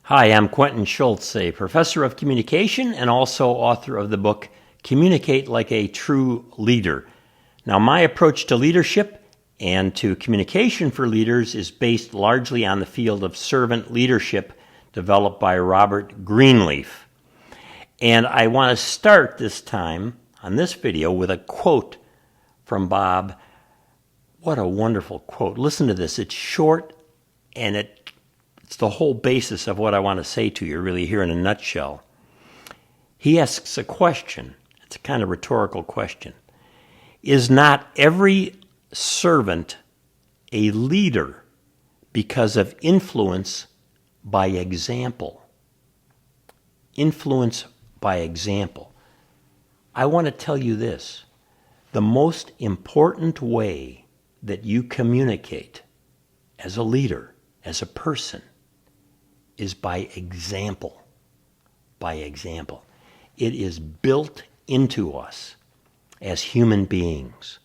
Hi, I'm Quentin Schultz, a professor of communication and also author of the book Communicate Like a True Leader. Now, my approach to leadership and to communication for leaders is based largely on the field of servant leadership developed by Robert Greenleaf. And I want to start this time on this video with a quote from Bob. What a wonderful quote. Listen to this. It's short and it's the whole basis of what I want to say to you, really, here in a nutshell. He asks a question. It's a kind of rhetorical question. Is not every servant a leader because of influence by example? Influence by example. I want to tell you this. The most important way that you communicate as a leader, as a person, is by example. By example. It is built into us as human beings.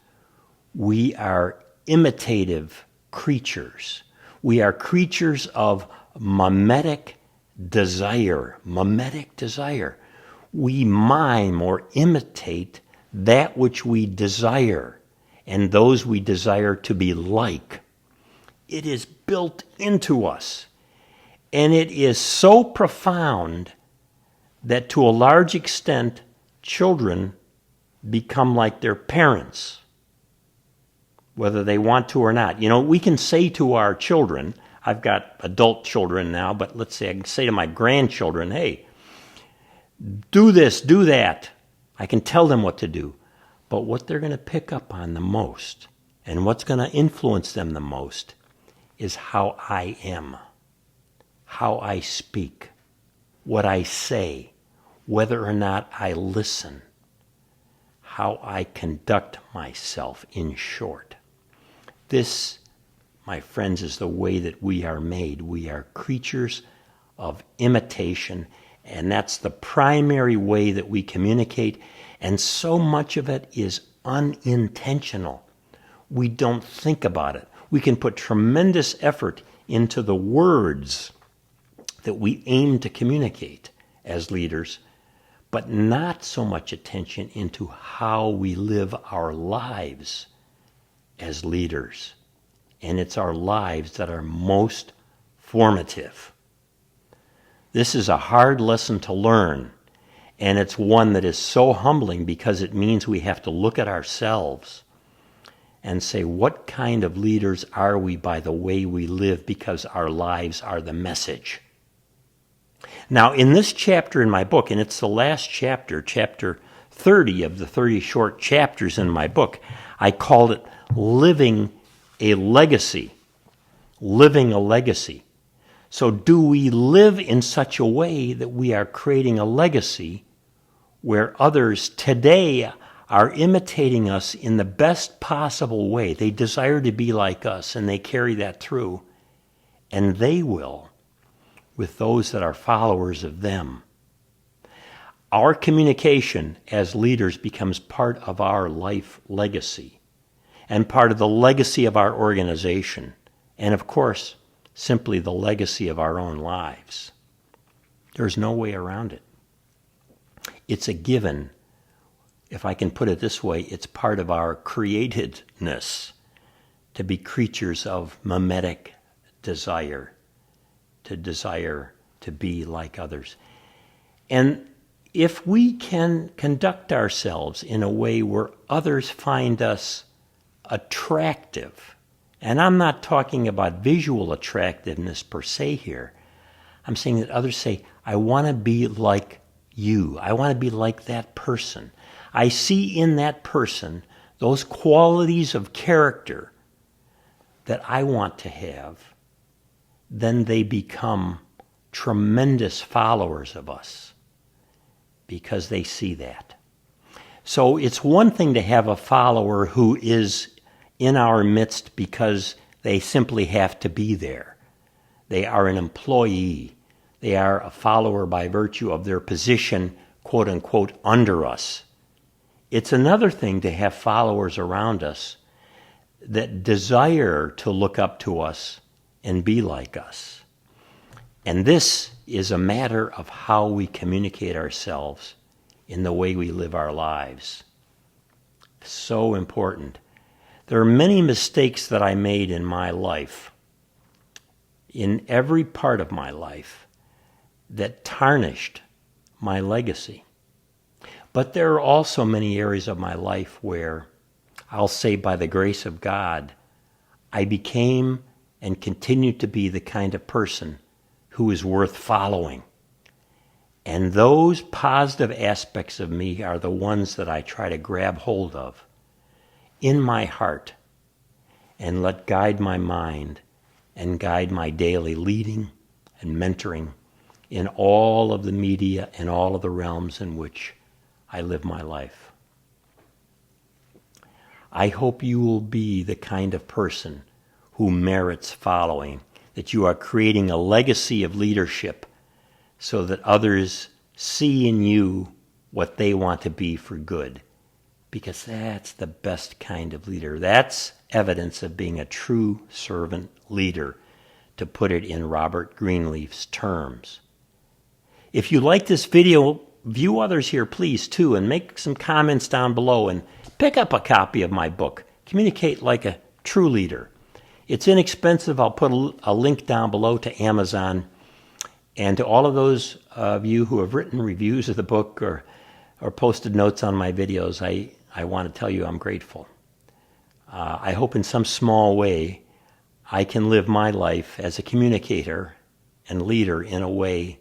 We are imitative creatures. We are creatures of mimetic desire. Mimetic desire. We mime or imitate that which we desire and those we desire to be like. It is built into us. And it is so profound that to a large extent, children become like their parents, whether they want to or not. You know, we can say to our children, I've got adult children now, but let's say I can say to my grandchildren, hey, do this, do that. I can tell them what to do. But what they're going to pick up on the most and what's going to influence them the most is how I am. How I speak, what I say, whether or not I listen, how I conduct myself, in short. This, my friends, is the way that we are made. We are creatures of imitation, and that's the primary way that we communicate, and so much of it is unintentional. We don't think about it. We can put tremendous effort into the words that we aim to communicate as leaders, but not so much attention into how we live our lives as leaders. And it's our lives that are most formative. This is a hard lesson to learn, and it's one that is so humbling because it means we have to look at ourselves and say, what kind of leaders are we by the way we live, because our lives are the message. Now, in this chapter in my book, and it's the last chapter, chapter 30 of the 30 short chapters in my book, I called it Living a Legacy. Living a Legacy. So do we live in such a way that we are creating a legacy where others today are imitating us in the best possible way? They desire to be like us, and they carry that through, and they will with those that are followers of them. Our communication as leaders becomes part of our life legacy and part of the legacy of our organization, and of course, simply the legacy of our own lives. There's no way around it. It's a given. If I can put it this way, it's part of our createdness to be creatures of mimetic desire, to desire to be like others. And if we can conduct ourselves in a way where others find us attractive, and I'm not talking about visual attractiveness per se here, I'm saying that others say, I want to be like you. I want to be like that person. I see in that person those qualities of character that I want to have. Then they become tremendous followers of us because they see that. So it's one thing to have a follower who is in our midst because they simply have to be there. They are an employee. They are a follower by virtue of their position, quote unquote, under us. It's another thing to have followers around us that desire to look up to us and be like us. And this is a matter of how we communicate ourselves in the way we live our lives. So important. There are many mistakes that I made in my life, in every part of my life, that tarnished my legacy. But there are also many areas of my life where, I'll say by the grace of God, I became and continue to be the kind of person who is worth following. And those positive aspects of me are the ones that I try to grab hold of in my heart and let guide my mind and guide my daily leading and mentoring in all of the media and all of the realms in which I live my life. I hope you will be the kind of person who merits following, that you are creating a legacy of leadership so that others see in you what they want to be for good. Because that's the best kind of leader. That's evidence of being a true servant leader, to put it in Robert Greenleaf's terms. If you like this video, view others here, please, too, and make some comments down below, and pick up a copy of my book, Communicate Like a True Leader. It's inexpensive. I'll put a link down below to Amazon. And to all of those of you who have written reviews of the book or posted notes on my videos, I want to tell you I'm grateful. I hope in some small way I can live my life as a communicator and leader in a way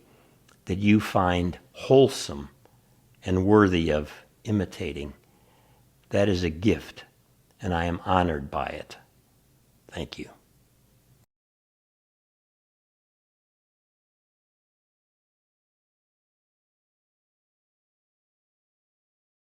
that you find wholesome and worthy of imitating. That is a gift, and I am honored by it. Thank you.